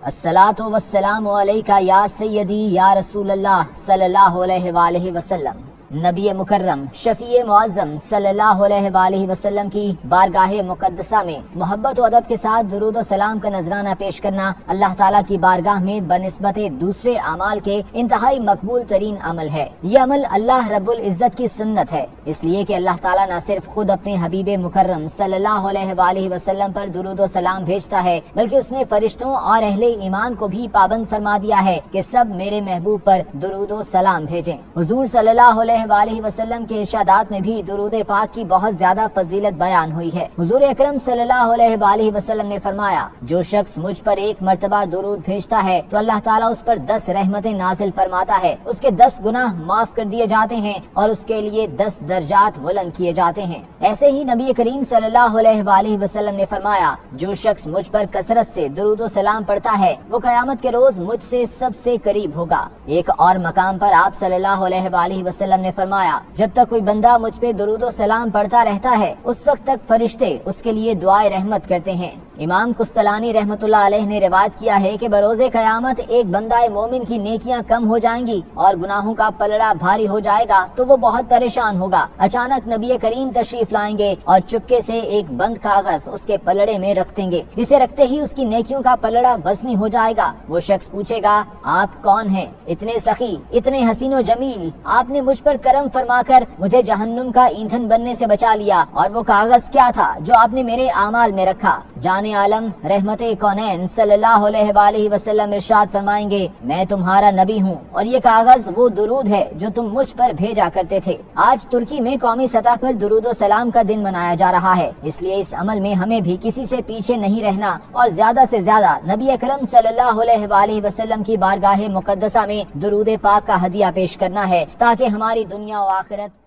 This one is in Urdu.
الصلاۃ والسلام علیکہ یا سیدی یا رسول اللہ صلی اللہ علیہ وآلہ وسلم۔ نبی مکرم شفیع معظم صلی اللہ علیہ وآلہ وسلم کی بارگاہ مقدسہ میں محبت و ادب کے ساتھ درود و سلام کا نذرانہ پیش کرنا اللہ تعالیٰ کی بارگاہ میں بنسبت دوسرے اعمال کے انتہائی مقبول ترین عمل ہے۔ یہ عمل اللہ رب العزت کی سنت ہے، اس لیے کہ اللہ تعالیٰ نہ صرف خود اپنے حبیب مکرم صلی اللہ علیہ وآلہ وسلم پر درود و سلام بھیجتا ہے، بلکہ اس نے فرشتوں اور اہل ایمان کو بھی پابند فرما دیا ہے کہ سب میرے محبوب پر درود و سلام بھیجیں۔ حضور صلی اللہ علیہ وآلہ وسلم کے ارشادات میں بھی درود پاک کی بہت زیادہ فضیلت بیان ہوئی ہے۔ حضور اکرم صلی اللہ علیہ وآلہ وسلم نے فرمایا، جو شخص مجھ پر ایک مرتبہ درود بھیجتا ہے تو اللہ تعالیٰ اس پر 10 رحمتیں نازل فرماتا ہے، اس کے 10 گناہ معاف کر دیے جاتے ہیں اور اس کے لیے 10 درجات بلند کیے جاتے ہیں۔ ایسے ہی نبی کریم صلی اللہ علیہ وآلہ وسلم نے فرمایا، جو شخص مجھ پر کثرت سے درود و سلام پڑھتا ہے وہ قیامت کے روز مجھ سے سب سے قریب ہوگا۔ ایک اور مقام پر آپ صلی اللہ علیہ وآلہ وسلم نے فرمایا، جب تک کوئی بندہ مجھ پہ درود و سلام پڑھتا رہتا ہے اس وقت تک فرشتے اس کے لیے دعائے رحمت کرتے ہیں۔ امام قسطلانی رحمت اللہ علیہ نے روایت کیا ہے کہ بروز قیامت ایک بندہ مومن کی نیکیاں کم ہو جائیں گی اور گناہوں کا پلڑا بھاری ہو جائے گا تو وہ بہت پریشان ہوگا۔ اچانک نبی کریم تشریف لائیں گے اور چپکے سے ایک بند کاغذ اس کے پلڑے میں رکھ دیں گے، جسے رکھتے ہی اس کی نیکیوں کا پلڑا وزنی ہو جائے گا۔ وہ شخص پوچھے گا، آپ کون ہیں؟ اتنے سخی، اتنے حسین و جمیل، آپ نے مجھ پر کرم فرما کر مجھے جہنم کا ایندھن بننے سے بچا لیا، اور وہ کاغذ کیا تھا جو آپ نے میرے اعمال میں رکھا؟ جان عالم رحمت کونین صلی اللہ علیہ وآلہ وسلم ارشاد فرمائیں گے، میں تمہارا نبی ہوں اور یہ کاغذ وہ درود ہے جو تم مجھ پر بھیجا کرتے تھے۔ آج ترکی میں قومی سطح پر درود و سلام کا دن منایا جا رہا ہے، اس لیے اس عمل میں ہمیں بھی کسی سے پیچھے نہیں رہنا اور زیادہ سے زیادہ نبی اکرم صلی اللہ علیہ وآلہ وسلم کی بارگاہ مقدسہ میں درود پاک کا ہدیہ پیش کرنا ہے، تاکہ ہماری دنیا و آخرت